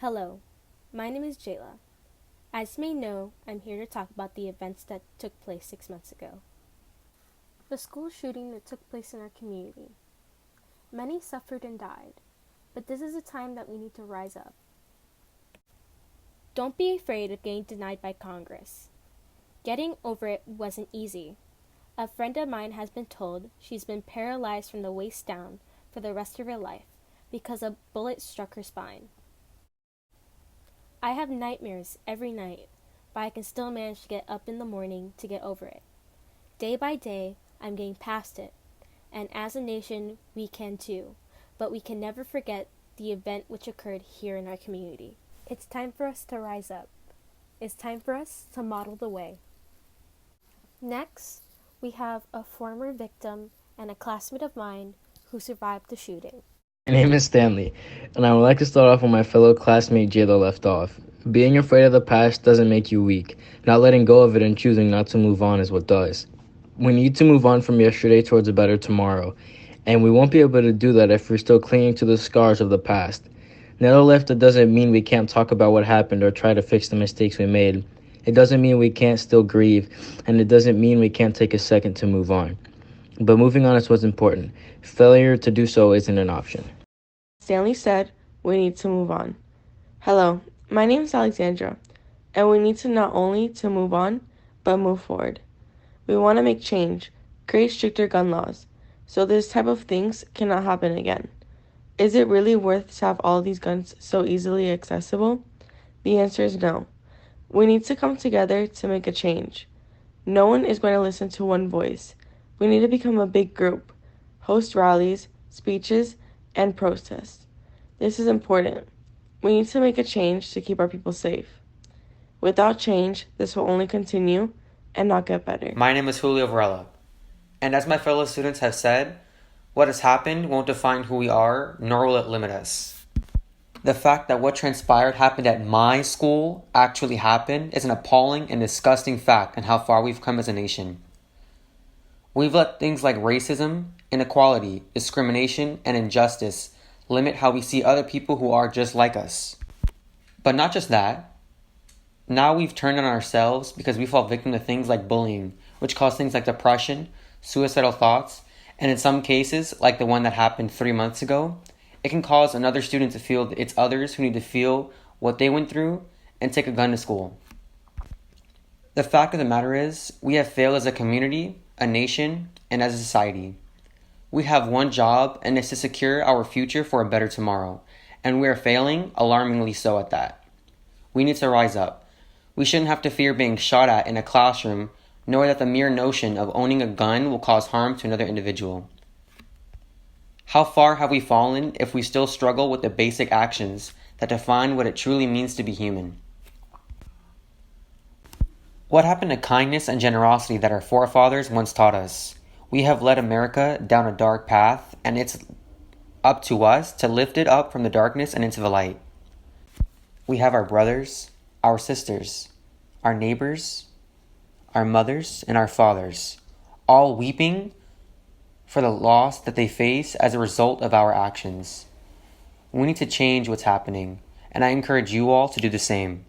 Hello, my name is Jayla. As you may know, I'm here to talk about the events that took place 6 months ago. The school shooting that took place in our community. Many suffered and died, but this is a time that we need to rise up. Don't be afraid of getting denied by Congress. Getting over it wasn't easy. A friend of mine has been told she's been paralyzed from the waist down for the rest of her life because a bullet struck her spine. I have nightmares every night, but I can still manage to get up in the morning to get over it. Day by day, I'm getting past it, and as a nation, we can too, but we can never forget the event which occurred here in our community. It's time for us to rise up. It's time for us to model the way. Next, we have a former victim and a classmate of mine who survived the shooting. My name is Stanley, and I would like to start off where my fellow classmate Jayla left off. Being afraid of the past doesn't make you weak. Not letting go of it and choosing not to move on is what does. We need to move on from yesterday towards a better tomorrow, and we won't be able to do that if we're still clinging to the scars of the past. Nevertheless, that doesn't mean we can't talk about what happened or try to fix the mistakes we made. It doesn't mean we can't still grieve, and it doesn't mean we can't take a second to move on. But moving on is what's important. Failure to do so isn't an option. Stanley said, we need to move on. Hello, my name is Alexandra, and we need to not only to move on, but move forward. We want to make change, create stricter gun laws, so this type of things cannot happen again. Is it really worth to have all these guns so easily accessible? The answer is no. We need to come together to make a change. No one is going to listen to one voice. We need to become a big group, host rallies, speeches, and protests. This is important. We need to make a change to keep our people safe. Without change, this will only continue and not get better. My name is Julio Varela, and as my fellow students have said, what has happened won't define who we are, nor will it limit us. The fact that what transpired happened at my school actually happened is an appalling and disgusting fact in how far we've come as a nation. We've let things like racism, inequality, discrimination, and injustice limit how we see other people who are just like us. But not just that. Now we've turned on ourselves because we fall victim to things like bullying, which cause things like depression, suicidal thoughts, and in some cases, like the one that happened 3 months ago, it can cause another student to feel it's others who need to feel what they went through and take a gun to school. The fact of the matter is, we have failed as a community, a nation, and as a society. We have one job, and it's to secure our future for a better tomorrow, and we are failing, alarmingly so at that. We need to rise up. We shouldn't have to fear being shot at in a classroom, nor that the mere notion of owning a gun will cause harm to another individual. How far have we fallen if we still struggle with the basic actions that define what it truly means to be human? What happened to kindness and generosity that our forefathers once taught us? We have led America down a dark path, and it's up to us to lift it up from the darkness and into the light. We have our brothers, our sisters, our neighbors, our mothers, and our fathers, all weeping for the loss that they face as a result of our actions. We need to change what's happening, and I encourage you all to do the same.